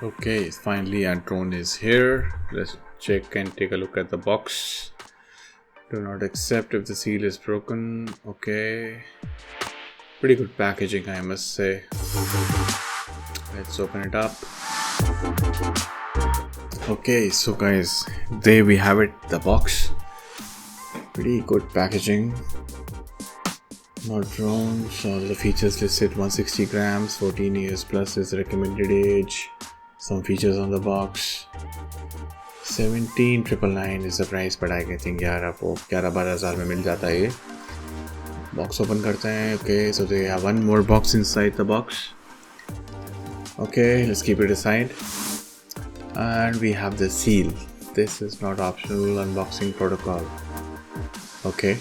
Okay, finally our drone is here. Let's check and take a look at the box. Do not accept if the seal is broken. Okay. Pretty good packaging, I must say. Let's open it up. Okay, so guys, there we have it, the box. Pretty good packaging. Not drones, all the features listed: 160 grams, 14 years plus is recommended age. Some features on the box. 17,999 is the price, but I think 11-12,000 में मिल जाता है ये. Box open करते हैं. Okay, so they have one more box inside the box. Okay, let's keep it aside. And we have the seal. This is not optional unboxing protocol. Okay,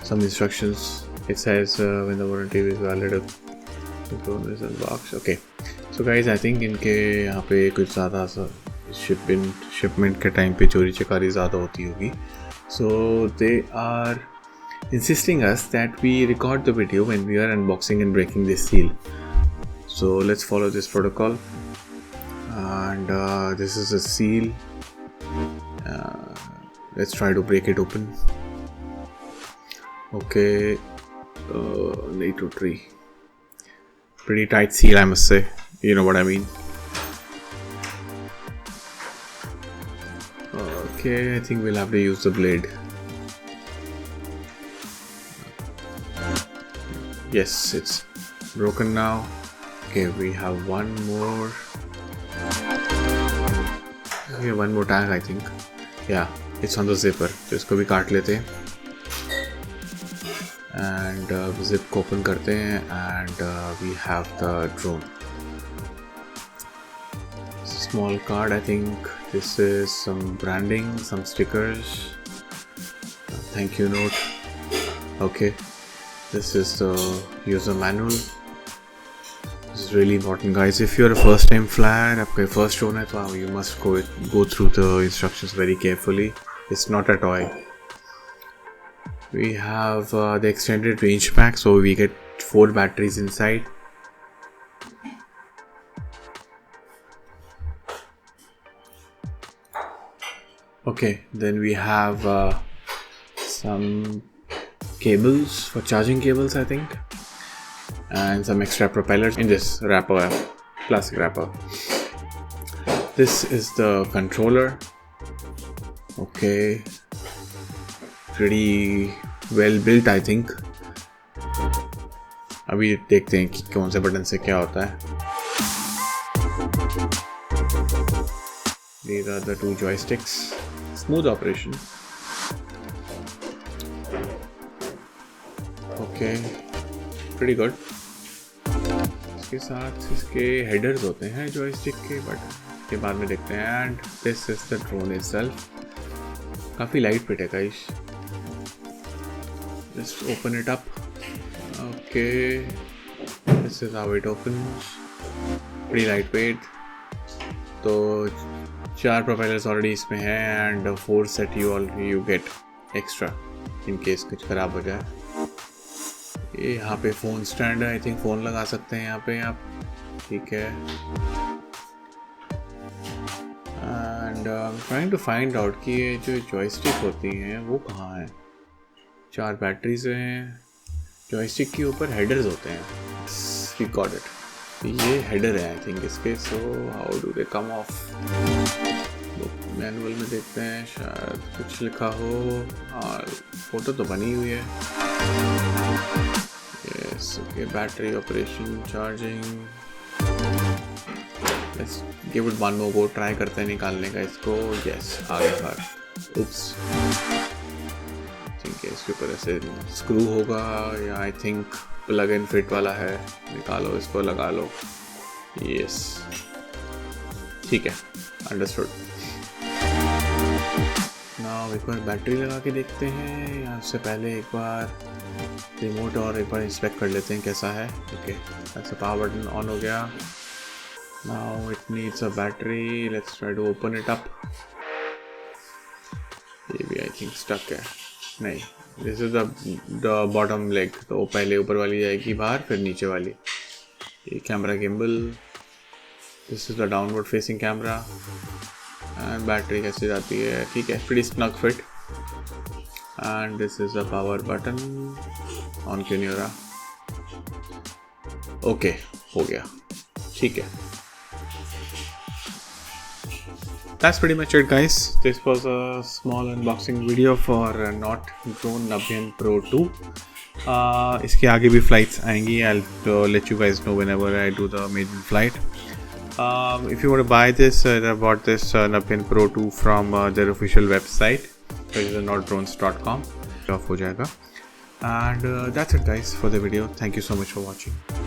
some instructions. It says when the warranty is valid, the drone is unboxed. Okay, so guys, I think इनके यहाँ पे कुछ ज़्यादा सा shipment के time पे चोरी चकारी ज़्यादा होती होगी. So they are insisting us that we record the video when we are unboxing and breaking this seal. So let's follow this protocol. And this is a seal. Let's try to break it open. Okay. Need to tree. Pretty tight seal, I must say. You know what I mean. Okay, I think we'll have to use the blade. Yes, it's broken now. Okay, we have one more. Okay, one more tag, I think. Yeah, it's on the zipper. So इसको भी काट लेते हैं. And zip को open करते हैं, and we have the drone. Small card, I think. This is some branding, some stickers, thank you note. Okay, this is the user manual. This is really important, guys. If you're a first time flyer, आपका first drone है तो you must go through the instructions very carefully. It's not a toy. We have the extended range pack, so we get 4 batteries inside. Okay, then we have some cables, for charging cables, I think, and some extra propellers in this wrapper, plastic wrapper. This is the controller. Okay, pretty well built, I think. अभी देखते हैं कि कौन से button से क्या होता है. These are the 2 joysticks. Smooth operation. Okay, pretty good. इसके साथ इसके headers होते हैं joystick के, but के बाद में देखते हैं. And this is the drone itself. काफ़ी light weight है guys. Let's open it up. Okay, this is how it opens. Pretty lightweight. तो 4 propellers already इसमें हैं, and 4 set you get extra in case कुछ खराब हो जाए. ये यहाँ पे फ़ोन स्टैंड है. आई थिंक फ़ोन लगा सकते हैं यहाँ पे आप. ठीक है. And trying to find out कि ये जो जॉयस्टिक होती हैं वो कहाँ हैं. 4 बैटरीज हैं. जॉयस्टिक के ऊपर हेडर्स होते हैं. We got it. ये हेडर है आई थिंक इसके. So how do they come off. Manual में देखते हैं, शायद कुछ लिखा हो. और फोटो तो बनी हुई है. Yes. Okay, battery operation, charging. Let's give it one more go. Try करते हैं निकालने का इसको. यस, आ गया बाहर. उप्स. ठीक है, इसके ऊपर ऐसे स्क्रू होगा, या I think plug and fit वाला है. निकालो इसको, लगा लो. यस, ठीक है, अंडरस्टूड. नाउ एक बार बैटरी लगा के देखते हैं, या उससे पहले एक बार रिमोट और एक बार इंस्पेक्ट कर लेते हैं कैसा है. ओके, अच्छा, पावर बटन ऑन हो गया. Now it needs a battery. Let's try to open it up. ये भी आई थिंक स्टक है. नहीं, this is the bottom leg. तो पहले ऊपर वाली जाएगी बाहर, फिर नीचे वाली. ये camera gimbal. This is the downward facing camera and battery कैसे जाती है, ठीक है, pretty snug fit. And this is the power button. On क्यों नहीं हो रहा? ओके हो गया, ठीक है. That's pretty much it, guys. This was a small unboxing video for not drone Nabhyan Pro 2. इसके आगे भी flights आएंगी. I'll let you guys know whenever I do the maiden flight. If you want to buy this, I bought this Nabhyan Pro 2 from their official website, which is notdrones.com. Off हो जाएगा. And that's it, guys, for the video. Thank you so much for watching.